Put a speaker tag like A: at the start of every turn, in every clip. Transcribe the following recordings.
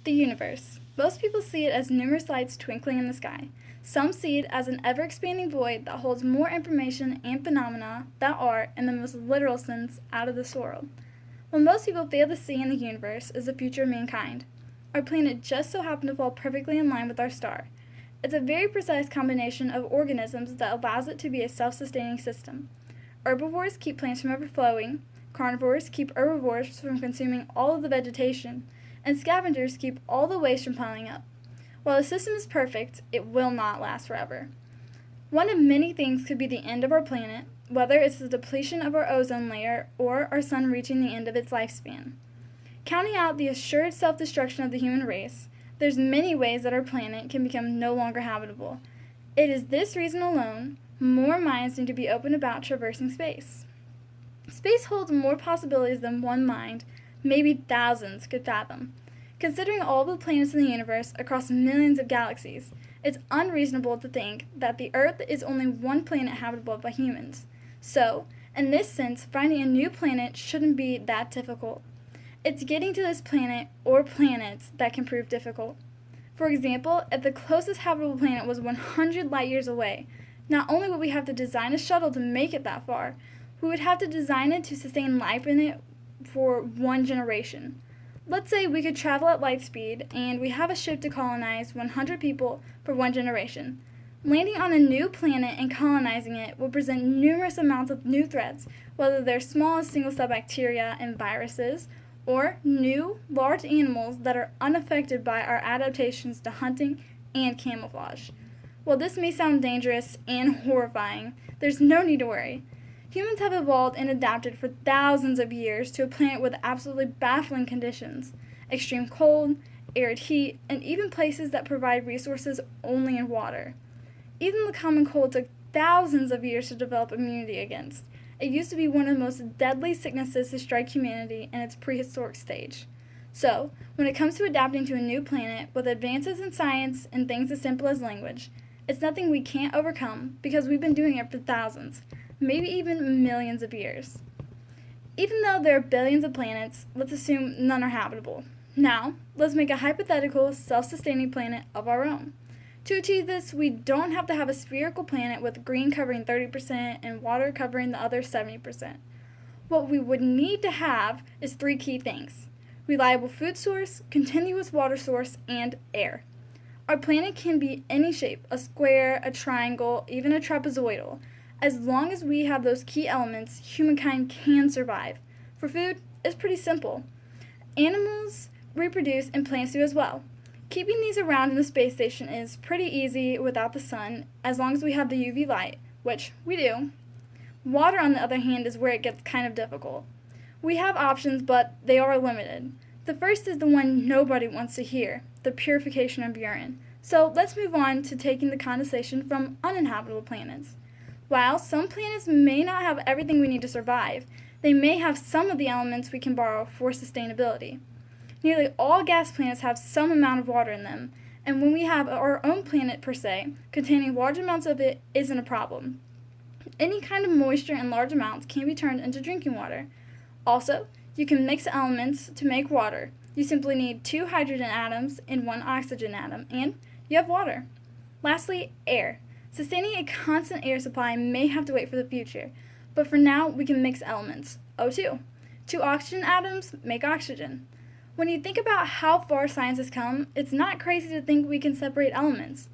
A: The universe. Most people see it as numerous lights twinkling in the sky. Some see it as an ever-expanding void that holds more information and phenomena that are, in the most literal sense, out of this world. What most people fail to see in the universe is the future of mankind. Our planet just so happened to fall perfectly in line with our star. It's a very precise combination of organisms that allows it to be a self-sustaining system. Herbivores keep plants from overflowing, carnivores keep herbivores from consuming all of the vegetation, and scavengers keep all the waste from piling up. While the system is perfect, it will not last forever. One of many things could be the end of our planet, whether it's the depletion of our ozone layer or our sun reaching the end of its lifespan. Counting out the assured self-destruction of the human race, there's many ways that our planet can become no longer habitable. It is this reason alone, more minds need to be open about traversing space. Space holds more possibilities than one mind, maybe thousands, could fathom. Considering all the planets in the universe across millions of galaxies, it's unreasonable to think that the Earth is only one planet habitable by humans. So, in this sense, finding a new planet shouldn't be that difficult. It's getting to this planet or planets that can prove difficult. For example, if the closest habitable planet was 100 light years away, not only would we have to design a shuttle to make it that far, we would have to design it to sustain life in it for one generation. Let's say we could travel at light speed and we have a ship to colonize 100 people for one generation. Landing on a new planet and colonizing it will present numerous amounts of new threats, whether they're small as single-cell bacteria and viruses, or new, large animals that are unaffected by our adaptations to hunting and camouflage. While this may sound dangerous and horrifying, there's no need to worry. Humans have evolved and adapted for thousands of years to a planet with absolutely baffling conditions: extreme cold, arid heat, and even places that provide resources only in water. Even the common cold took thousands of years to develop immunity against. It used to be one of the most deadly sicknesses to strike humanity in its prehistoric stage. So, when it comes to adapting to a new planet, with advances in science and things as simple as language, it's nothing we can't overcome because we've been doing it for thousands, maybe even millions of years. Even though there are billions of planets, let's assume none are habitable. Now, let's make a hypothetical, self-sustaining planet of our own. To achieve this, we don't have to have a spherical planet with green covering 30% and water covering the other 70%. What we would need to have is three key things: reliable food source, continuous water source, and air. Our planet can be any shape: a square, a triangle, even a trapezoidal. As long as we have those key elements, humankind can survive. For food, it's pretty simple. Animals reproduce and plants do as well. Keeping these around in the space station is pretty easy without the sun, as long as we have the UV light, which we do. Water, on the other hand, is where it gets kind of difficult. We have options, but they are limited. The first is the one nobody wants to hear: the purification of urine. So let's move on to taking the condensation from uninhabitable planets. While some planets may not have everything we need to survive, they may have some of the elements we can borrow for sustainability. Nearly all gas planets have some amount of water in them, and when we have our own planet per se, containing large amounts of it isn't a problem. Any kind of moisture in large amounts can be turned into drinking water. Also, you can mix elements to make water. You simply need 2 hydrogen atoms and 1 oxygen atom, and you have water. Lastly, air. Sustaining a constant air supply may have to wait for the future, but for now we can mix elements. O2. 2 oxygen atoms make oxygen. When you think about how far science has come, it's not crazy to think we can separate elements.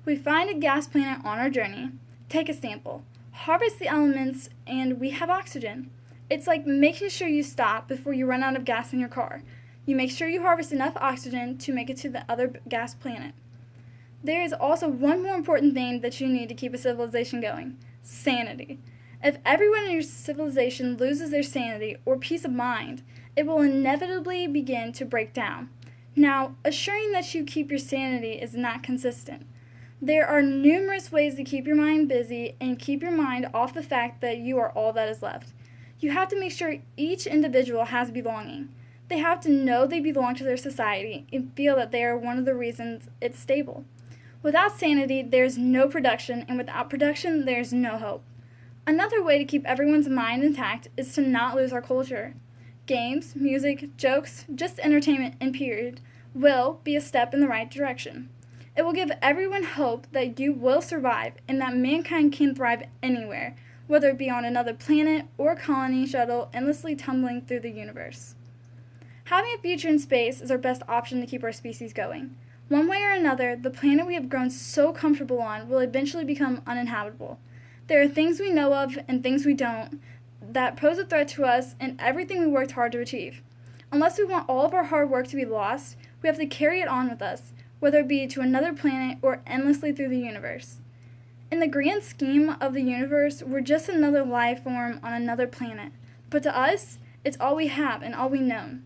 A: We find a gas planet on our journey, take a sample, harvest the elements, and we have oxygen. It's like making sure you stop before you run out of gas in your car. You make sure you harvest enough oxygen to make it to the other gas planet. There is also one more important thing that you need to keep a civilization going: sanity. If everyone in your civilization loses their sanity or peace of mind, it will inevitably begin to break down. Now, assuring that you keep your sanity is not consistent. There are numerous ways to keep your mind busy and keep your mind off the fact that you are all that is left. You have to make sure each individual has belonging. They have to know they belong to their society and feel that they are one of the reasons it's stable. Without sanity, there is no production, and without production, there is no hope. Another way to keep everyone's mind intact is to not lose our culture. Games, music, jokes, just entertainment, and period, will be a step in the right direction. It will give everyone hope that you will survive and that mankind can thrive anywhere, whether it be on another planet or a colony shuttle endlessly tumbling through the universe. Having a future in space is our best option to keep our species going. One way or another, the planet we have grown so comfortable on will eventually become uninhabitable. There are things we know of and things we don't that pose a threat to us and everything we worked hard to achieve. Unless we want all of our hard work to be lost, we have to carry it on with us, whether it be to another planet or endlessly through the universe. In the grand scheme of the universe, we're just another life form on another planet. But to us, it's all we have and all we know.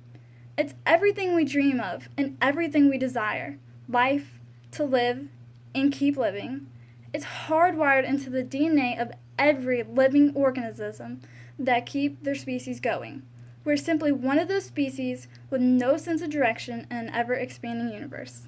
A: It's everything we dream of and everything we desire. Life, to live, and keep living. It's hardwired into the DNA of every living organism that keep their species going. We're simply one of those species with no sense of direction in an ever-expanding universe.